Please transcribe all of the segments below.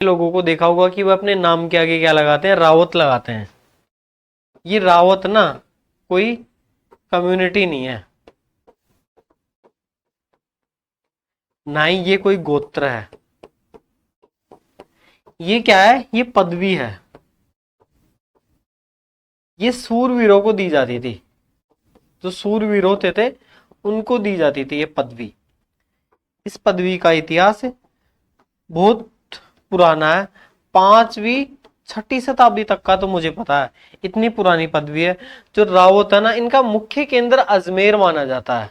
लोगों को देखा होगा कि वो अपने नाम के आगे क्या लगाते हैं, रावत लगाते हैं। ये रावत ना कोई कम्युनिटी नहीं है, ना ही ये कोई गोत्र है। ये क्या है, ये पदवी है। ये सूरवीरों को दी जाती थी, जो सूरवीर होते थे उनको दी जाती थी ये पदवी। इस पदवी का इतिहास बहुत पुराना है, 5वीं 6ठी शताब्दी तक का तो मुझे पता है। इतनी पुरानी पदवी है। जो रावत है ना, इनका मुख्य केंद्र अजमेर माना जाता है।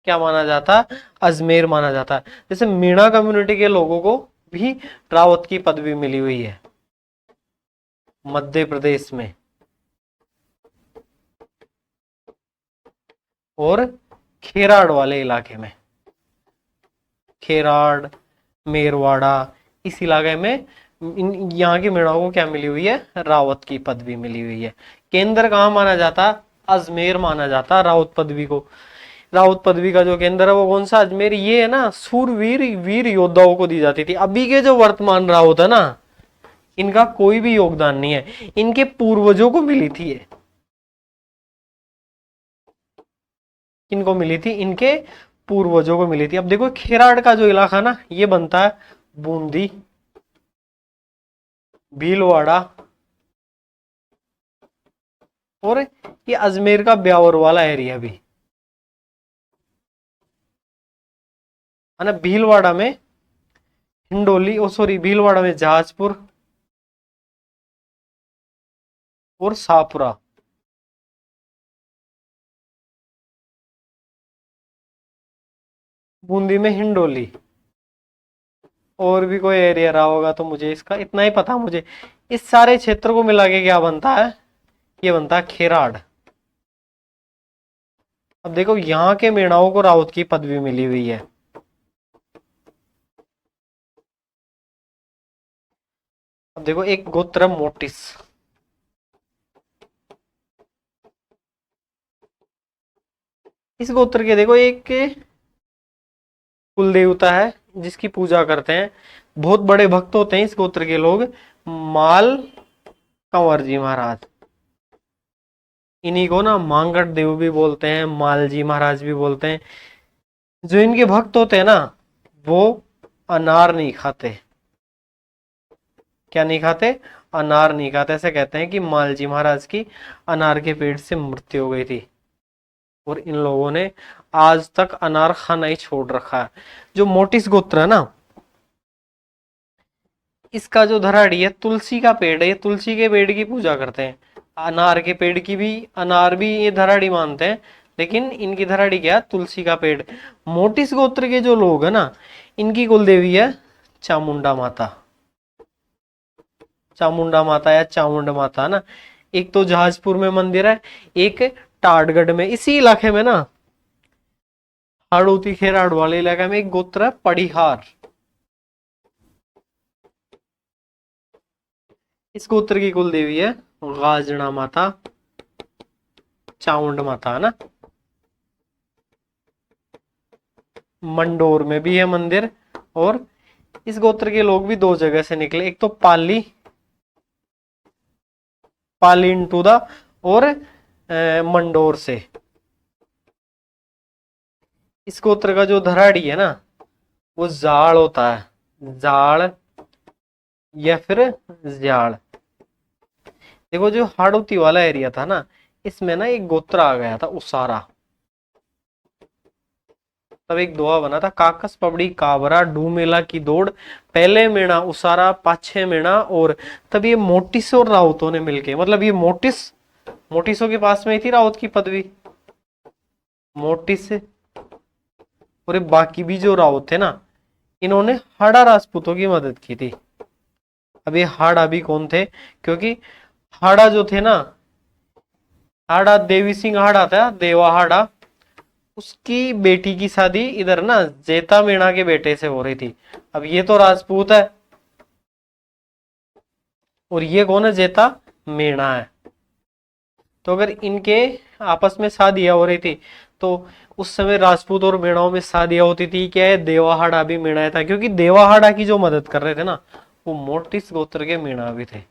क्या माना जाता है, अजमेर माना जाता है। जैसे मीणा कम्युनिटी के लोगों को भी रावत की पदवी मिली हुई है मध्य प्रदेश में। और खेराड़ वाले इलाके में, खेराड़, मेरवाड़ा, इस इलाके में यहाँ की मीणाओं को क्या मिली हुई है, रावत की पदवी मिली हुई है। केंद्र कहाँ माना जाता, अजमेर माना जाता रावत पदवी को। रावत पदवी का जो केंद्र है वो कौन सा, अजमेर। ये है ना सूरवीर वीर योद्धाओं को दी जाती थी। अभी के जो वर्तमान रावत है ना, इनका कोई भी योगदान नहीं है, इनके पूर्वजों को मिली थी ये। किनको मिली थी, इनके पूर्वजों को मिली थी। अब देखो खेराड़ का जो इलाका ना, ये बनता है बूंदी, भीलवाड़ा, और ये अजमेर का ब्यावर वाला एरिया भी है ना। भीलवाड़ा में हिंडोली, ओ सॉरी, भीलवाड़ा में जहाजपुर और शाहपुरा। बूंदी में हिंडोली। और भी कोई एरिया रहा होगा तो मुझे इसका इतना ही पता। मुझे इस सारे क्षेत्र को मिला के क्या बनता है, ये बनता है खेराड़। अब देखो यहाँ के मेणाओं को रावत की पदवी मिली हुई है। अब देखो एक गोत्र मोटिस। इस गोत्र के देखो एक कुल देवता है जिसकी पूजा करते हैं। बहुत बड़े भक्त होते हैं इस गोत्र के लोग, माल कंवर जी महाराज। इन्हीं को ना मांगट देव भी बोलते हैं, माल जी महाराज भी बोलते हैं। जो इनके भक्त होते हैं ना, वो अनार नहीं खाते। क्या नहीं खाते, अनार नहीं खाते। ऐसे कहते हैं कि माल जी महाराज की अनार के पेड़ से मृत्यु हो गई थी, और इन लोगों ने आज तक अनार खाना ही छोड़ रखा है। जो मोटिस गोत्र है ना, इसका जो धराड़ी है, तुलसी का पेड़ है। ये तुलसी के पेड़ की पूजा करते हैं। अनार के पेड़ की भी, अनार भी ये धराड़ी मानते हैं, लेकिन इनकी धराड़ी क्या है, तुलसी का पेड़। मोटिस गोत्र के जो लोग है ना, इनकी कुल देवी है चामुंडा माता। चामुंडा माता या चामुंड माता है ना। एक तो जहाजपुर में मंदिर है, एक टाटगढ़ में। इसी इलाके में ना, हाड़ौती खेराड़ वाले इलाके में एक गोत्र है पड़िहार। इस गोत्र की कुल देवी है गाजना माता, चामुंड माता है ना। मंडोर में भी है मंदिर। और इस गोत्र के लोग भी दो जगह से निकले, एक तो पाली, पालिंटुदा, और मंडोर से। इस गोत्र का जो धराड़ी है ना, वो जाड़ होता है, जाड़ या फिर जाड़। देखो जो हाड़ौती वाला एरिया था ना, इसमें ना एक गोत्र आ गया था उसारा। तब एक दोहा बना था, काकस पबड़ी काबरा डू मेला की दौड़, पहले मेणा उसारा पाछे मेणा। और तब ये मोटिस और राउतों ने मिलके, मतलब ये मोटिसों के पास में ही थी राउत की पदवी। मोटिस और ये बाकी भी जो राउत थे ना, इन्होंने हाड़ा राजपूतों की मदद की थी। अब ये हाड़ा भी कौन थे, क्योंकि हाड़ा जो थे ना, हाड़ा देवी सिंह हाड़ा था, देवा हाड़ा, उसकी बेटी की शादी इधर ना जेता मीणा के बेटे से हो रही थी। अब ये तो राजपूत है, और ये कौन है, जेता मीणा है। तो अगर इनके आपस में शादियां हो रही थी, तो उस समय राजपूत और मीणाओं में शादियां होती थी। क्या है, देवाहाड़ा भी मीणा था, क्योंकि देवाहाड़ा की जो मदद कर रहे थे ना वो मोटिस गोत्र के मीणा भी थे।